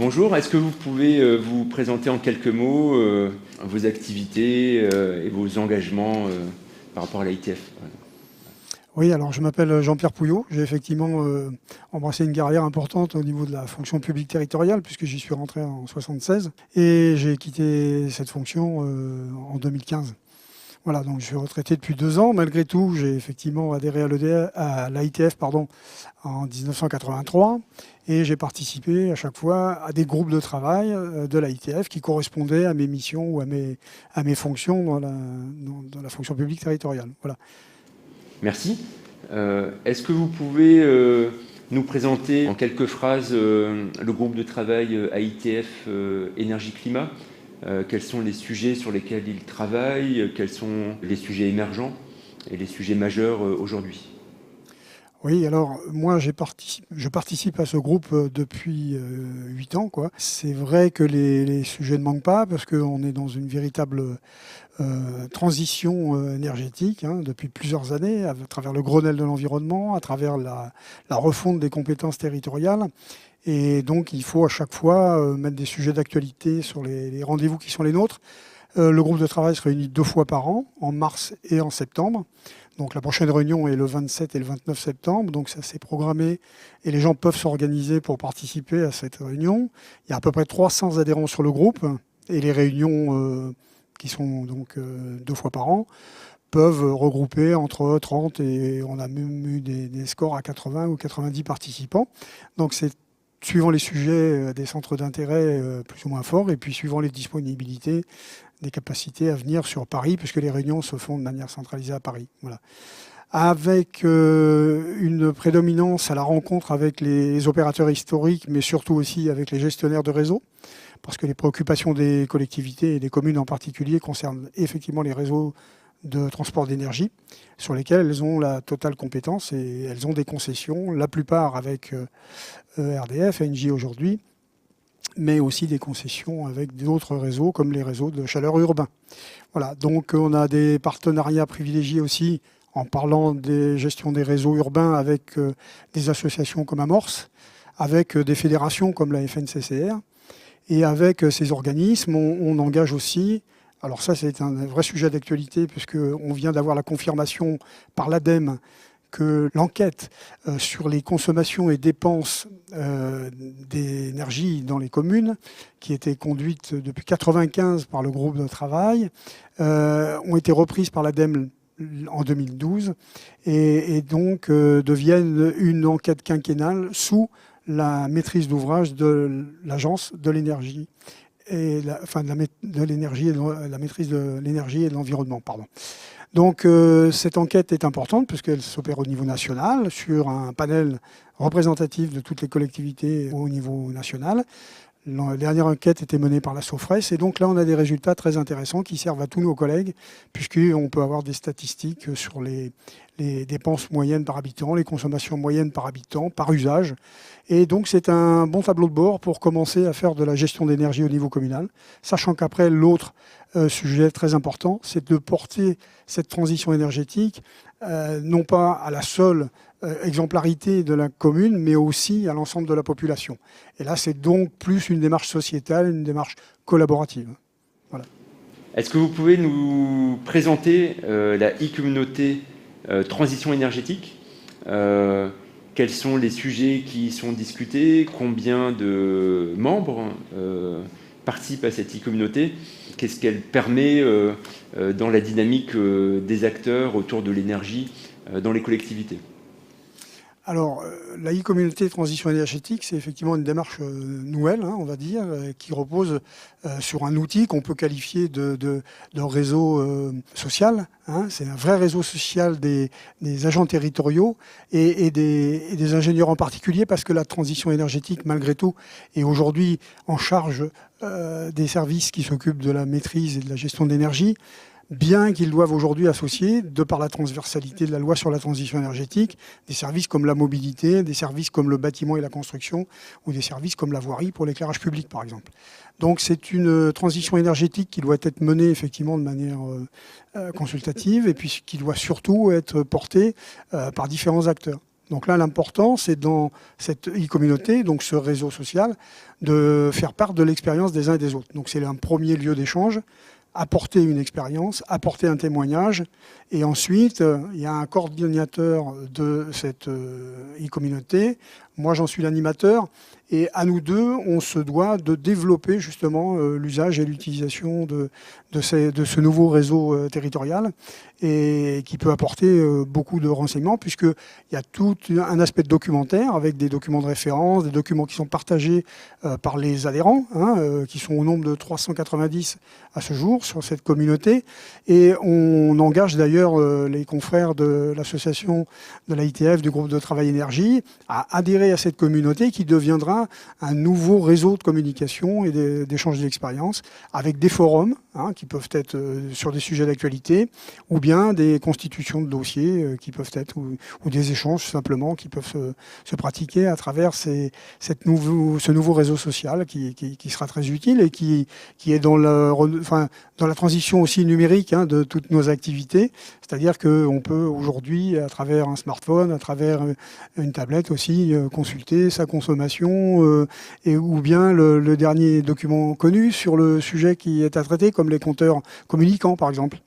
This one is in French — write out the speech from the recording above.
Bonjour, est-ce que vous pouvez vous présenter en quelques mots vos activités et vos engagements par rapport à l'ITF? Oui, alors je m'appelle Jean-Pierre Pouillot. J'ai effectivement embrassé une carrière importante au niveau de la fonction publique territoriale, puisque j'y suis rentré en 1976. Et j'ai quitté cette fonction en 2015. Voilà, donc je suis retraité depuis 2 ans. Malgré tout, j'ai effectivement adhéré à l'ITF en 1983. Et j'ai participé à chaque fois à des groupes de travail de l'ITF qui correspondaient à mes missions ou à mes fonctions dans la fonction publique territoriale. Voilà. Merci. Est-ce que vous pouvez nous présenter en quelques phrases le groupe de travail AITF Énergie-Climat? Quels sont les sujets sur lesquels il travaille? Quels sont les sujets émergents et les sujets majeurs aujourd'hui? Oui, alors moi je participe à ce groupe depuis 8 ans, quoi. C'est vrai que les sujets ne manquent pas parce qu'on est dans une véritable transition énergétique depuis plusieurs années, à travers le Grenelle de l'environnement, à travers la refonte des compétences territoriales. Et donc il faut à chaque fois mettre des sujets d'actualité sur les rendez-vous qui sont les nôtres. Le groupe de travail se réunit 2 fois par an, en mars et en septembre. Donc la prochaine réunion est le 27 et le 29 septembre, donc ça c'est programmé et les gens peuvent s'organiser pour participer à cette réunion. Il y a à peu près 300 adhérents sur le groupe et les réunions qui sont donc 2 fois par an peuvent regrouper entre 30 et on a même eu des scores à 80 ou 90 participants. Donc c'est suivant les sujets des centres d'intérêt plus ou moins forts et puis suivant les disponibilités des capacités à venir sur Paris, puisque les réunions se font de manière centralisée à Paris. Voilà. Avec une prédominance à la rencontre avec les opérateurs historiques, mais surtout aussi avec les gestionnaires de réseau, parce que les préoccupations des collectivités et des communes en particulier concernent effectivement les réseaux de transport d'énergie, sur lesquels elles ont la totale compétence et elles ont des concessions, la plupart avec RDF, Engie aujourd'hui, mais aussi des concessions avec d'autres réseaux, comme les réseaux de chaleur urbains. Voilà, donc on a des partenariats privilégiés aussi, en parlant des gestions des réseaux urbains avec des associations comme Amorce, avec des fédérations comme la FNCCR, et avec ces organismes, on engage aussi, alors ça c'est un vrai sujet d'actualité, puisqu'on vient d'avoir la confirmation par l'ADEME que l'enquête sur les consommations et dépenses d'énergie dans les communes, qui était conduite depuis 1995 par le groupe de travail, ont été reprises par l'ADEME en 2012 et donc deviennent une enquête quinquennale sous la maîtrise d'ouvrage de l'Agence de l'énergie et la maîtrise de l'énergie et de l'environnement, pardon. Donc cette enquête est importante puisqu'elle s'opère au niveau national sur un panel représentatif de toutes les collectivités au niveau national. La dernière enquête était menée par la Sofres et donc là on a des résultats très intéressants qui servent à tous nos collègues puisqu'on peut avoir des statistiques sur les dépenses moyennes par habitant, les consommations moyennes par habitant, par usage. Et donc c'est un bon tableau de bord pour commencer à faire de la gestion d'énergie au niveau communal, sachant qu'après l'autre sujet très important, c'est de porter cette transition énergétique non pas à la seule exemplarité de la commune, mais aussi à l'ensemble de la population. Et là, c'est donc plus une démarche sociétale, une démarche collaborative. Voilà. Est-ce que vous pouvez nous présenter la e-communauté transition énergétique? Quels sont les sujets qui sont discutés? Combien de membres participent à cette e-communauté? Qu'est-ce qu'elle permet dans la dynamique des acteurs autour de l'énergie dans les collectivités? Alors, la e-communauté transition énergétique, c'est effectivement une démarche nouvelle, on va dire, qui repose sur un outil qu'on peut qualifier de réseau social. C'est un vrai réseau social des agents territoriaux et des ingénieurs en particulier, parce que la transition énergétique, malgré tout, est aujourd'hui en charge des services qui s'occupent de la maîtrise et de la gestion de l'énergie, bien qu'ils doivent aujourd'hui associer, de par la transversalité de la loi sur la transition énergétique, des services comme la mobilité, des services comme le bâtiment et la construction, ou des services comme la voirie pour l'éclairage public, par exemple. Donc c'est une transition énergétique qui doit être menée effectivement de manière consultative, et puis qui doit surtout être portée par différents acteurs. Donc là, l'important, c'est dans cette e-communauté, donc ce réseau social, de faire part de l'expérience des uns et des autres. Donc c'est un premier lieu d'échange, apporter une expérience, apporter un témoignage, et ensuite, il y a un coordinateur de cette e-communauté. Moi, j'en suis l'animateur, et à nous deux, on se doit de développer justement l'usage et l'utilisation de ce nouveau réseau territorial, et qui peut apporter beaucoup de renseignements, puisqu'il y a tout un aspect documentaire, avec des documents de référence, des documents qui sont partagés par les adhérents, qui sont au nombre de 390 à ce jour sur cette communauté, et on engage d'ailleurs les confrères de l'association de l'AITF, du groupe de travail énergie, à adhérer à cette communauté qui deviendra un nouveau réseau de communication et d'échange d'expériences, avec des forums qui peuvent être sur des sujets d'actualité, ou bien des constitutions de dossiers qui peuvent être, ou des échanges simplement qui peuvent se pratiquer à travers ce nouveau réseau social qui sera très utile et qui est dans la transition aussi numérique de toutes nos activités. C'est-à-dire qu'on peut aujourd'hui, à travers un smartphone, à travers une tablette aussi, consulter sa consommation ou bien le dernier document connu sur le sujet qui est à traiter, comme les compteurs communicants par exemple.